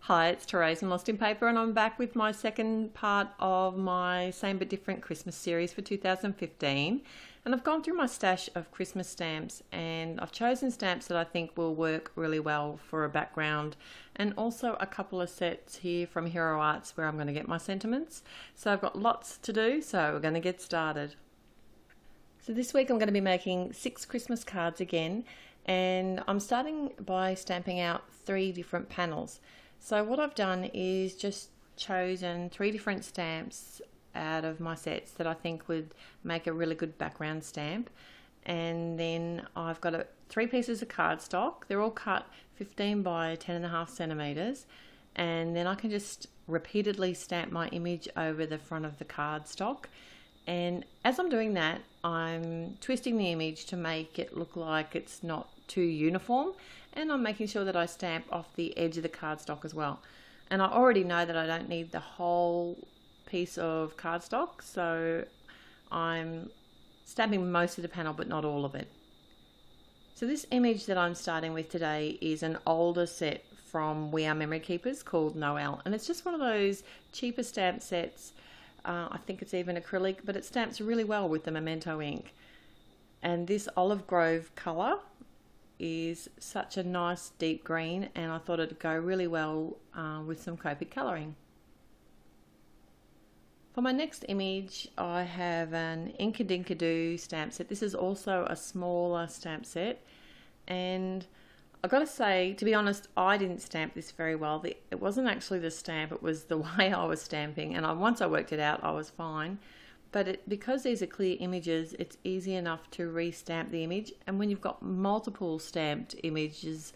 Hi, it's Therese from Lostinpaper, and I'm back with my second part of my Same But Different Christmas series for 2015. And I've gone through my stash of Christmas stamps, and I've chosen stamps that I think will work really well for a background, and also a couple of sets here from Hero Arts where I'm going to get my sentiments. So I've got lots to do, so we're going to get started. So this week I'm going to be making 6 Christmas cards again, and I'm starting by stamping out 3 different panels. So what I've done is just chosen 3 different stamps out of my sets that I think would make a really good background stamp. And then I've got 3 pieces of cardstock. They're all cut 15 by 10.5 centimeters. And then I can just repeatedly stamp my image over the front of the cardstock. And as I'm doing that, I'm twisting the image to make it look like it's not too uniform, and I'm making sure that I stamp off the edge of the cardstock as well. And I already know that I don't need the whole piece of cardstock, so I'm stamping most of the panel but not all of it. So this image that I'm starting with today is an older set from We Are Memory Keepers called Noel, and it's just one of those cheaper stamp sets. I think it's even acrylic, but it stamps really well with the Memento ink. And this Olive Grove colour is such a nice deep green, and I thought it'd go really well with some Copic colouring. For my next image, I have an Inkadinkado stamp set. This is also a smaller stamp set, and I've got to say, to be honest, I didn't stamp this very well. It wasn't actually the stamp, it was the way I was stamping, and once I worked it out, I was fine. But because these are clear images, it's easy enough to re-stamp the image. And when you've got multiple stamped images,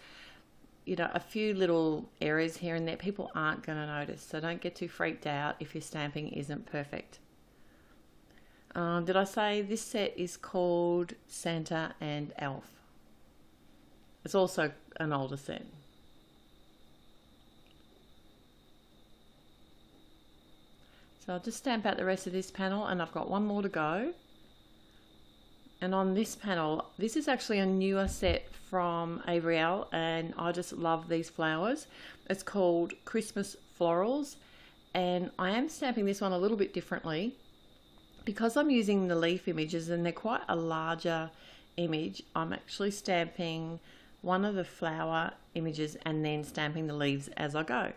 you know, a few little areas here and there, people aren't going to notice. So don't get too freaked out if your stamping isn't perfect. Did I say this set is called Santa and Elf? It's also an older set. So I'll just stamp out the rest of this panel, and I've got one more to go. And on this panel, this is actually a newer set from Avriel, and I just love these flowers. It's called Christmas Florals, and I am stamping this one a little bit differently because I'm using the leaf images and they're quite a larger image. I'm actually stamping one of the flower images and then stamping the leaves as I go.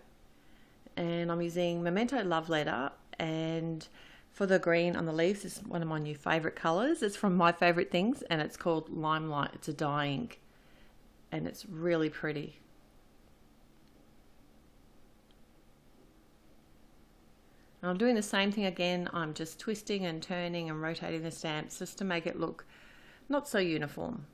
And I'm using Memento Love Letter, and for the green on the leaves, it's one of my new favourite colours. It's from My Favourite Things, and it's called Limelight. It's a dye ink, and it's really pretty. And I'm doing the same thing again. I'm just twisting and turning and rotating the stamps just to make it look not so uniform.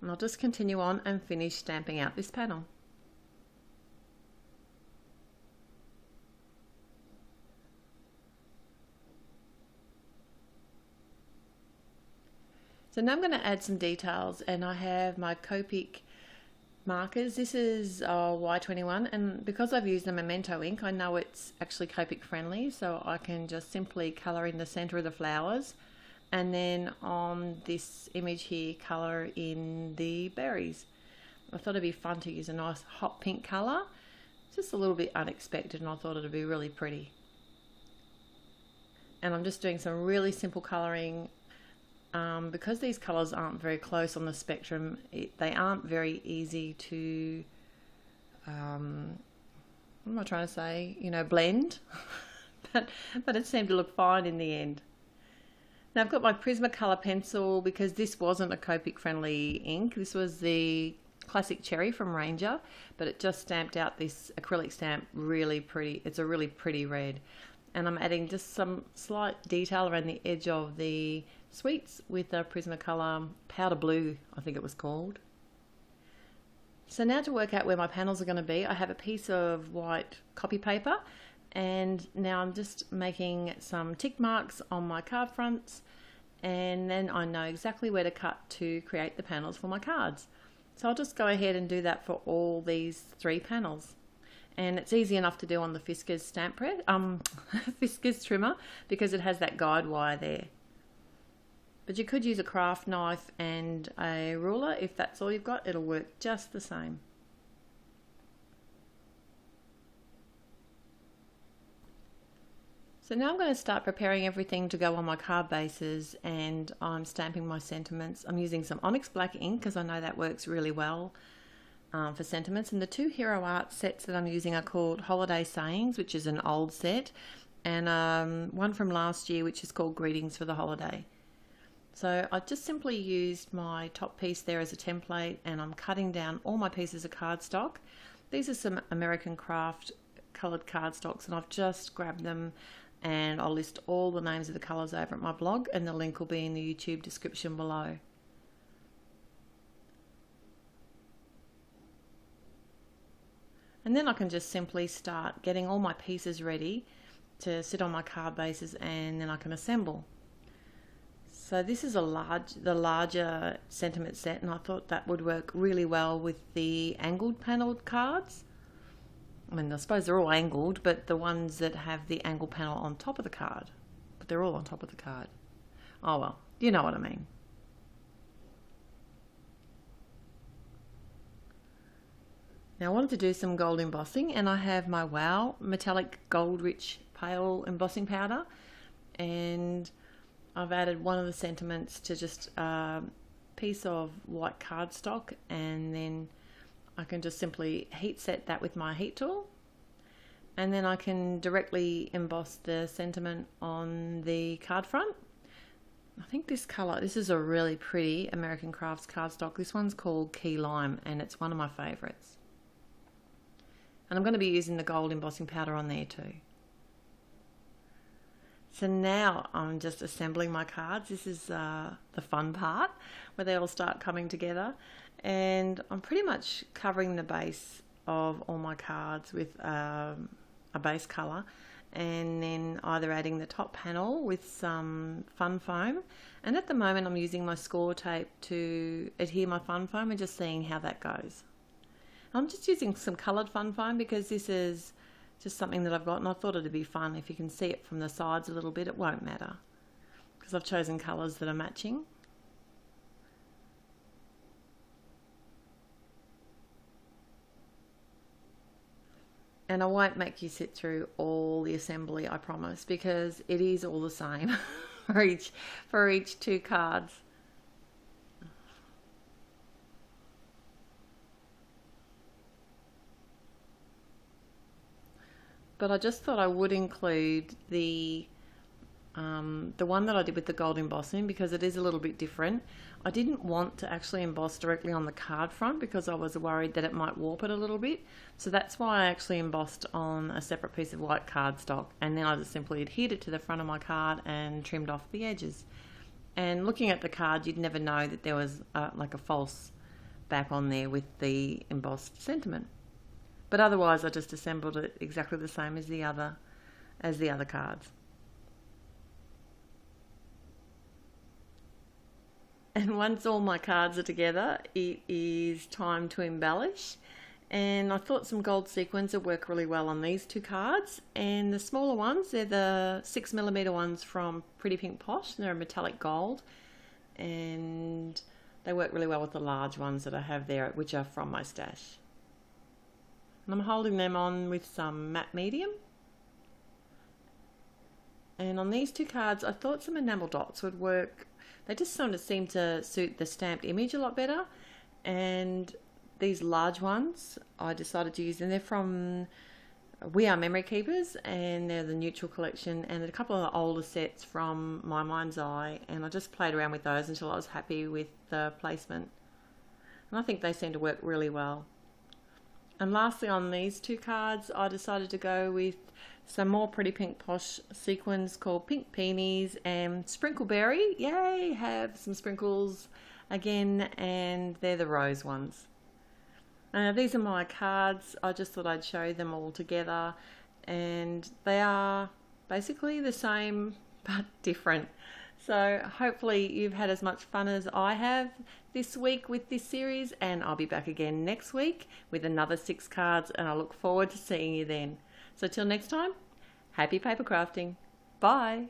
And I'll just continue on and finish stamping out this panel. So now I'm going to add some details, and I have my Copic markers. This is Y21, and because I've used the Memento ink, I know it's actually Copic friendly, so I can just simply colour in the centre of the flowers. And then on this image here, colour in the berries. I thought it'd be fun to use a nice hot pink colour. Just a little bit unexpected, and I thought it'd be really pretty. And I'm just doing some really simple colouring. Because these colours aren't very close on the spectrum, they aren't very easy to, what am I trying to say, blend. but it seemed to look fine in the end. Now I've got my Prismacolor pencil because this wasn't a Copic friendly ink. This was the Classic Cherry from Ranger, but it just stamped out this acrylic stamp really pretty. It's a really pretty red. And I'm adding just some slight detail around the edge of the sweets with a Prismacolor Powder Blue, I think it was called. So now to work out where my panels are going to be, I have a piece of white copy paper, and now I'm just making some tick marks on my card fronts, and then I know exactly where to cut to create the panels for my cards. So I'll just go ahead and do that for all these 3 panels. And it's easy enough to do on the Fiskars stamp press, Fiskars trimmer, because it has that guide wire there. But you could use a craft knife and a ruler. If that's all you've got, it'll work just the same. So now I'm going to start preparing everything to go on my card bases, and I'm stamping my sentiments. I'm using some Onyx Black ink because I know that works really well for sentiments. And the two Hero Art sets that I'm using are called Holiday Sayings, which is an old set, and one from last year which is called Greetings for the Holiday. So I just simply used my top piece there as a template, and I'm cutting down all my pieces of cardstock. These are some American Craft coloured cardstocks, and I've just grabbed them, and I'll list all the names of the colours over at my blog, and the link will be in the YouTube description below. And then I can just simply start getting all my pieces ready to sit on my card bases, and then I can assemble. So this is the larger sentiment set, and I thought that would work really well with the angled panelled cards. I mean, I suppose they're all angled, but the ones that have the angle panel on top of the card. But they're all on top of the card. Oh well, you know what I mean. Now I wanted to do some gold embossing, and I have my Wow metallic gold rich pale embossing powder, and I've added one of the sentiments to just a piece of white cardstock, and then I can just simply heat set that with my heat tool, and then I can directly emboss the sentiment on the card front. I think this colour, this is a really pretty American Crafts cardstock. This one's called Key Lime, and it's one of my favourites. And I'm going to be using the gold embossing powder on there too. So now I'm just assembling my cards. This is the fun part where they all start coming together, and I'm pretty much covering the base of all my cards with a base colour, and then either adding the top panel with some fun foam, and at the moment I'm using my score tape to adhere my fun foam and just seeing how that goes. I'm just using some coloured fun foam because this is just something that I've got, and I thought it'd be fun. If you can see it from the sides a little bit, it won't matter because I've chosen colours that are matching. And I won't make you sit through all the assembly, I promise, because it is all the same for each two cards. But I just thought I would include the one that I did with the gold embossing because it is a little bit different. I didn't want to actually emboss directly on the card front because I was worried that it might warp it a little bit. So that's why I actually embossed on a separate piece of white cardstock, and then I just simply adhered it to the front of my card and trimmed off the edges. And looking at the card, you'd never know that there was like a false back on there with the embossed sentiment. But otherwise I just assembled it exactly the same as the other cards. And once all my cards are together, it is time to embellish. And I thought some gold sequins would work really well on these two cards. And the smaller ones, they're the 6mm ones from Pretty Pink Posh. They're a metallic gold. And they work really well with the large ones that I have there, which are from my stash. And I'm holding them on with some matte medium. And on these two cards, I thought some enamel dots would work. They just sort of seem to suit the stamped image a lot better. And these large ones, I decided to use them. They're from We Are Memory Keepers, and they're the Neutral collection, and a couple of the older sets from My Mind's Eye. And I just played around with those until I was happy with the placement. And I think they seem to work really well. And lastly, on these two cards, I decided to go with some more Pretty Pink Posh sequins called Pink Peonies and Sprinkleberry. Yay, have some sprinkles again, and they're the rose ones. These are my cards. I just thought I'd show them all together, and they are basically the same but different. So hopefully you've had as much fun as I have this week with this series, and I'll be back again next week with another 6 cards, and I look forward to seeing you then. So till next time, happy paper crafting. Bye.